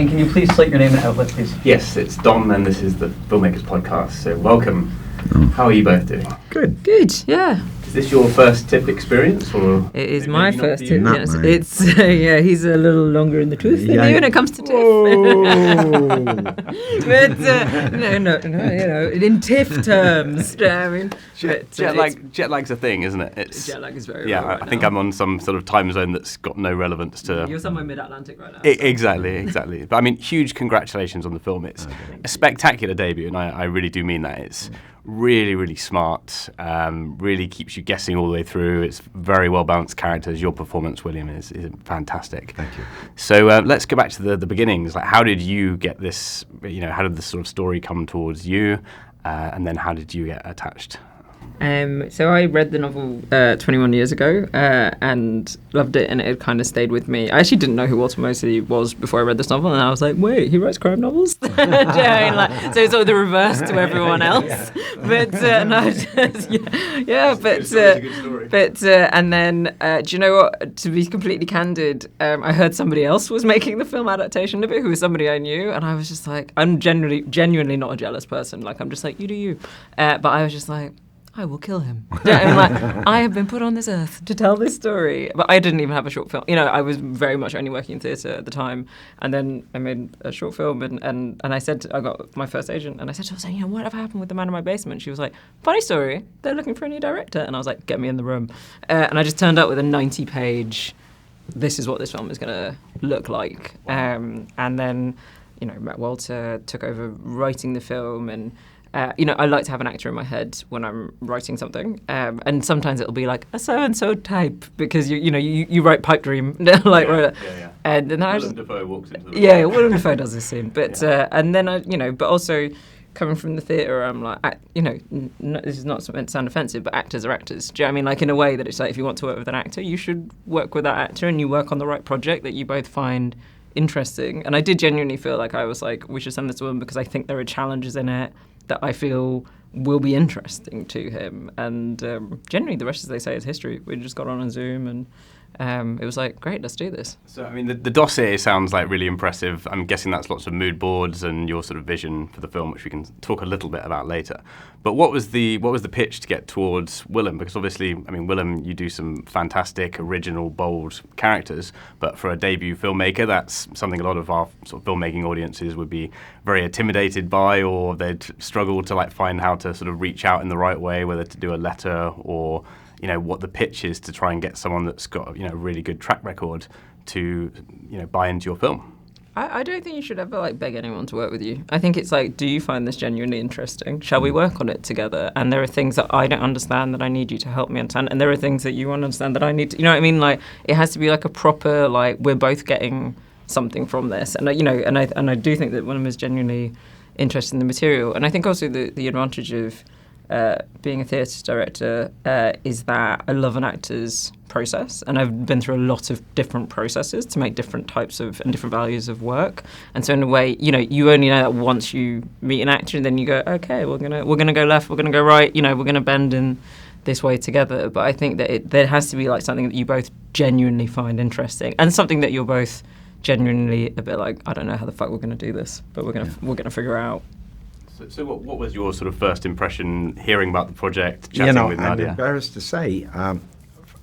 And can you please slate your name and outlet, please? Yes, it's Dom, and this is the Filmmakers podcast. So welcome. How are you both doing? Good. Good, yeah. Is this your first TIFF experience, or It is maybe my not first for you? TIFF. Yes. It's yeah, he's a little longer in the tooth than me when it comes to TIFF. But no, in TIFF terms, I mean, Jet lag's a thing, isn't it? jet lag is very yeah. real right I think now. I'm on some sort of time zone that's got no relevance to. You're somewhere mid-Atlantic right now. Exactly. But I mean, huge congratulations on the film. It's a spectacular debut, and I really do mean that. It's really, really smart. Really keeps you guessing all the way through. It's very well balanced characters. Your performance, William, is fantastic. Thank you. So let's go back to the beginnings. Like, how did you get this? How did this sort of story come towards you? And then how did you get attached? So I read the novel 21 years ago and loved it, and it kind of stayed with me. I actually didn't know who Walter Mosley was before I read this novel, and I was like, wait, he writes crime novels? So it's sort of the reverse to everyone else. But and then do you know what? To be completely candid, I heard somebody else was making the film adaptation of it, who was somebody I knew, and I was just like, I'm genuinely not a jealous person. Like, I'm just like, you do you. But I was just like, I will kill him. I have been put on this earth to tell this story. But I didn't even have a short film. I was very much only working in theatre at the time. And then I made a short film, and I said, I got my first agent, and I said to her, whatever happened with The Man in My Basement? She was like, funny story, they're looking for a new director. And I was like, get me in the room. And I just turned up with a 90-page, this is what this film is going to look like. And then, met Walter, took over writing the film, and I like to have an actor in my head when I'm writing something, and sometimes it'll be like a so-and-so type, because you write pipe dream, right? And then Willem Dafoe walks into the room. Yeah, Willem Dafoe does this scene, but and then but also coming from the theatre, I'm like, this is not meant to sound offensive, but actors are actors. Do you know what I mean? Like, in a way that it's like, if you want to work with an actor, you should work with that actor, and you work on the right project that you both find interesting. And I did genuinely feel like I was like, we should send this to him because I think there are challenges in it that I feel will be interesting to him. And generally the rest, as they say, is history. We just got on Zoom, and it was like, great, let's do this. So, I mean, the dossier sounds like really impressive. I'm guessing that's lots of mood boards and your sort of vision for the film, which we can talk a little bit about later. But what was the pitch to get towards Willem? Because obviously, I mean, Willem, you do some fantastic, original, bold characters, but for a debut filmmaker, that's something a lot of our sort of filmmaking audiences would be very intimidated by, or they'd struggle to find how to sort of reach out in the right way, whether to do a letter or what the pitch is to try and get someone that's got a really good track record to buy into your film. I don't think you should ever beg anyone to work with you. I think it's like, do you find this genuinely interesting? Shall we work on it together? And there are things that I don't understand that I need you to help me understand, and there are things that you want to understand that I need to, you know what I mean? Like, it has to be like a proper, we're both getting something from this. And and I do think that Willem is genuinely interested in the material. And I think also the advantage of being a theatre director is that I love an actor's process, and I've been through a lot of different processes to make different types of and different values of work. And so in a way, you only know that once you meet an actor, and then you go, okay, we're gonna go left, we're gonna go right, we're gonna bend in this way together. But I think that there has to be something that you both genuinely find interesting, and something that you're both genuinely a bit like, I don't know how the fuck we're gonna do this, but we're gonna figure it out. So what was your sort of first impression hearing about the project, chatting with Nadia? I'm embarrassed to say,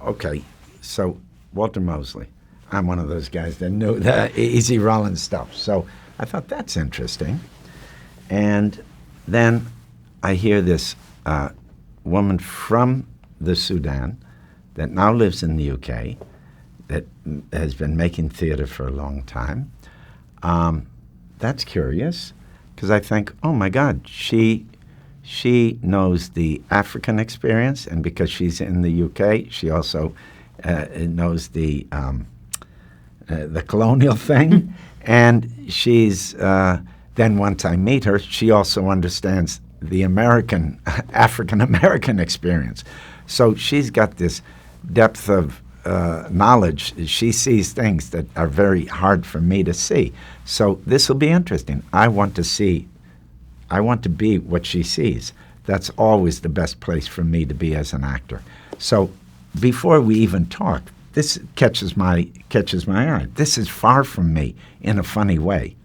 okay, so Walter Mosley, I'm one of those guys that know the easy rolling stuff. So I thought, that's interesting. And then I hear this woman from the Sudan that now lives in the UK, that has been making theater for a long time. That's curious. Because I think, oh my God, she knows the African experience, and because she's in the UK, she also knows the colonial thing, and she's then once I meet her, she also understands the African American experience. So she's got this depth of knowledge. She sees things that are very hard for me to see. So this will be interesting. I want to be what she sees. That's always the best place for me to be as an actor. So before we even talk, this catches my eye. This is far from me in a funny way.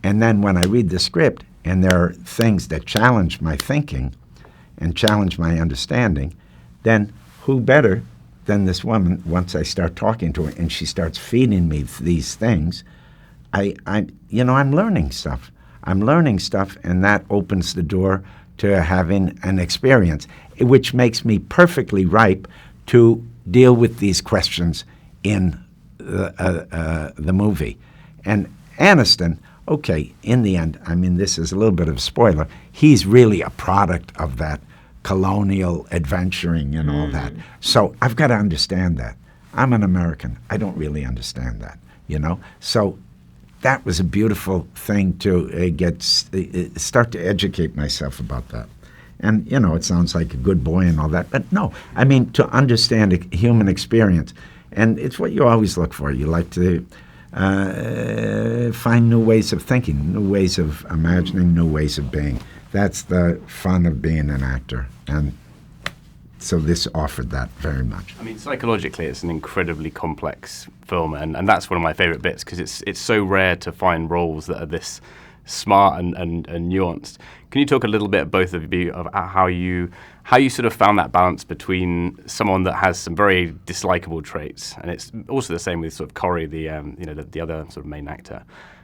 And then when I read the script and there are things that challenge my thinking and challenge my understanding, then who better than this woman, once I start talking to her and she starts feeding me these things, I'm learning stuff. I'm learning stuff, and that opens the door to having an experience, which makes me perfectly ripe to deal with these questions in the movie. And Aniston, okay, in the end, I mean, this is a little bit of a spoiler, he's really a product of that colonial adventuring and all that. So I've got to understand that. I'm an American. I don't really understand that, So that was a beautiful thing to start to educate myself about that. And, it sounds like a good boy and all that, but no. I mean, to understand a human experience, and it's what you always look for. You like to find new ways of thinking, new ways of imagining, new ways of being. That's the fun of being an actor. And so this offered that very much. I mean, psychologically, it's an incredibly complex film, and that's one of my favorite bits, because it's so rare to find roles that are this smart and nuanced. Can you talk a little bit, both of you, about how you sort of found that balance between someone that has some very dislikable traits, and it's also the same with sort of Corey, the other sort of main actor,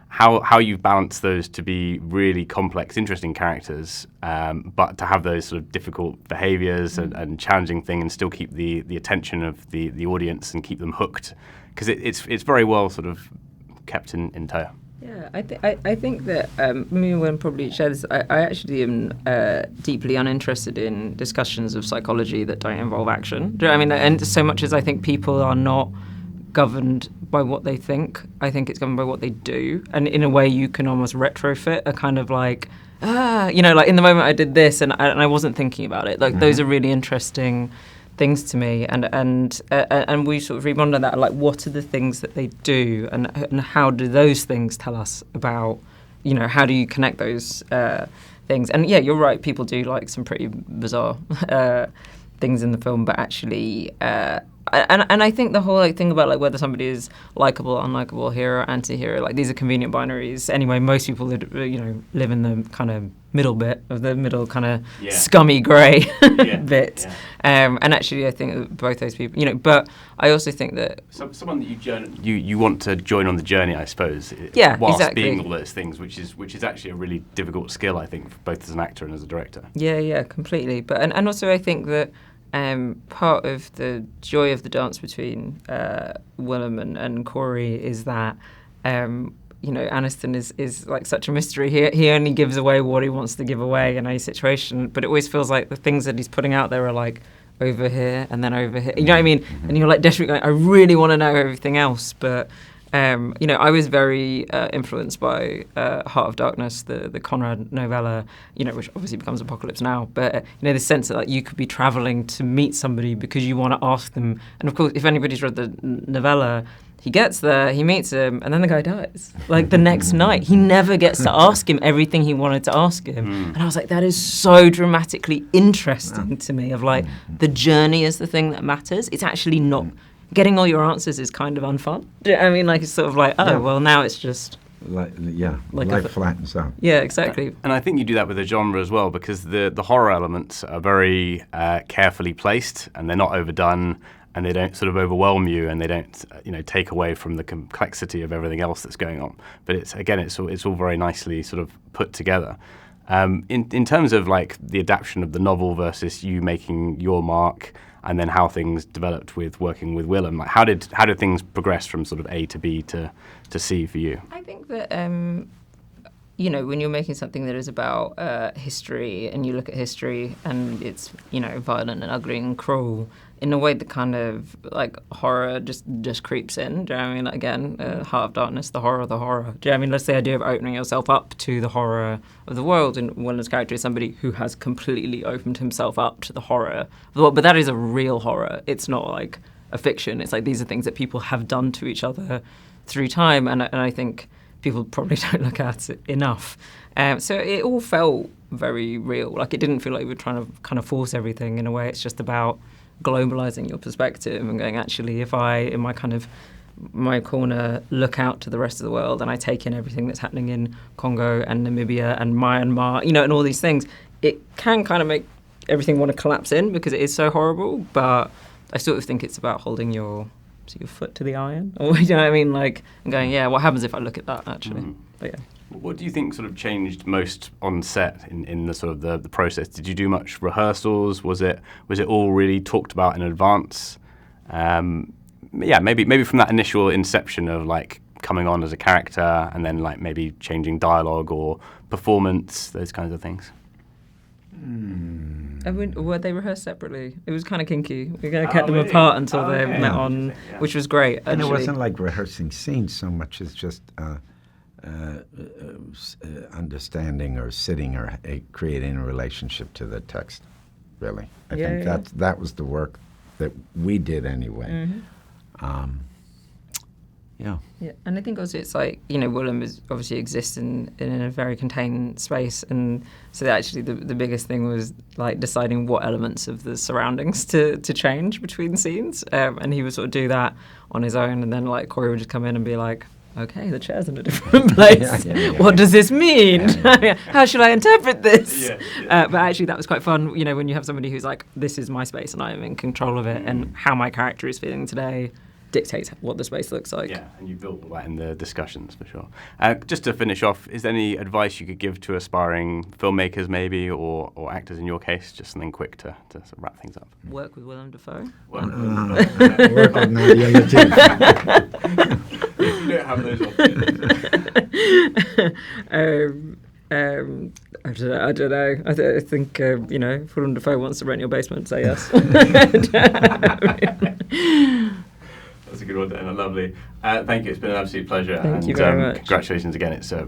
how you balance those to be really complex, interesting characters, but to have those sort of difficult behaviours and challenging things, and still keep the attention of the audience and keep them hooked, because it's very well sort of kept in tow. Yeah, I think that me and Willem probably share this. I actually am deeply uninterested in discussions of psychology that don't involve action. Do you know what I mean? And so much as I think people are not governed by what they think, I think it's governed by what they do. And in a way, you can almost retrofit a kind of like, like in the moment I did this, and I wasn't thinking about it. Like those are really interesting things to me, and we sort of rebond on that, like what are the things that they do, and how do those things tell us about, how do you connect those things? And yeah, you're right, people do like some pretty bizarre things in the film, but actually and I think the whole thing about whether somebody is likable, unlikable, hero, anti-hero, these are convenient binaries anyway. Most people live in the kind of middle bit of the middle kind of scummy grey bit. Yeah. And actually, I think that both those people, but I also think that someone that you want to join on the journey, I suppose. Yeah, whilst exactly. being all those things, which is actually a really difficult skill, I think, both as an actor and as a director. Yeah, completely. But and also I think that part of the joy of the dance between Willem and Corey is that Aniston is like such a mystery. He only gives away what he wants to give away in any situation, but it always feels like the things that he's putting out there are like over here and then over here. You know what I mean? And you're like desperately going, I really want to know everything else, but I was very influenced by Heart of Darkness, the Conrad novella, which obviously becomes Apocalypse Now. But the sense that you could be traveling to meet somebody because you want to ask them. And of course, if anybody's read the novella, he gets there, he meets him, and then the guy dies. The next night, he never gets to ask him everything he wanted to ask him. And I was like, that is so dramatically interesting to me. Of the journey is the thing that matters. It's actually not. Getting all your answers is kind of unfun. I mean, it's sort of well, now it's just... life flattens out. Yeah, exactly. And I think you do that with the genre as well, because the horror elements are very carefully placed, and they're not overdone, and they don't sort of overwhelm you, and they don't take away from the complexity of everything else that's going on. But it's all very nicely sort of put together. In terms of the adaptation of the novel versus you making your mark, and then how things developed with working with Willem, how did things progress from sort of A to B to C for you? I think that when you're making something that is about history, and you look at history and it's violent and ugly and cruel, in a way that kind of horror just creeps in. Do you know what I mean? Again, Heart of Darkness, the horror of the horror. Do you know what I mean? That's the idea of opening yourself up to the horror of the world. And Willem's character is somebody who has completely opened himself up to the horror of the world. But that is a real horror. It's not like a fiction. It's these are things that people have done to each other through time. And I think people probably don't look at it enough. So it all felt very real. It didn't feel like we were trying to kind of force everything. In a way, it's just about globalizing your perspective and going, actually, if I, in my kind of my corner, look out to the rest of the world, and I take in everything that's happening in Congo and Namibia and Myanmar, and all these things, it can kind of make everything want to collapse in because it is so horrible. But I sort of think it's about holding your foot to the iron, or you know what I mean, like, and going, yeah, what happens if I look at that actually? But yeah. What do you think sort of changed most on set in the sort of the process? Did you do much rehearsals? Was it all really talked about in advance? Maybe from that initial inception of like coming on as a character and then like maybe changing dialogue or performance, those kinds of things. Were they rehearsed separately? It was kind of kinky. We kept them apart until they met on, which was great. Actually. And it wasn't like rehearsing scenes so much as just understanding or sitting or creating a relationship to the text. Really, I think that was the work that we did anyway. Yeah, and I think also it's like, Willem obviously exists in a very contained space, and so actually the biggest thing was like deciding what elements of the surroundings to change between scenes, and he would sort of do that on his own, and then like Corey would just come in and be like, okay, the chair's in a different place. What does this mean? How should I interpret this? But actually that was quite fun, when you have somebody who's like, this is my space and I'm in control of it, and how my character is feeling today dictates what the space looks like. Yeah, and you built all that in the discussions for sure. Just to finish off, is there any advice you could give to aspiring filmmakers maybe, or actors in your case? Just something quick to sort of wrap things up. Work with Willem Dafoe. Work with Nadia Latif. You don't have those options. I don't know. I think, if Willem Dafoe wants to rent your basement, say yes. That's a good one to end on. Lovely. Thank you. It's been an absolute pleasure. Thank you very much. Congratulations again. It's a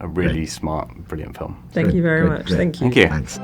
really smart, brilliant film. Thank you very much. Great. Thank you. Thank you. Thanks.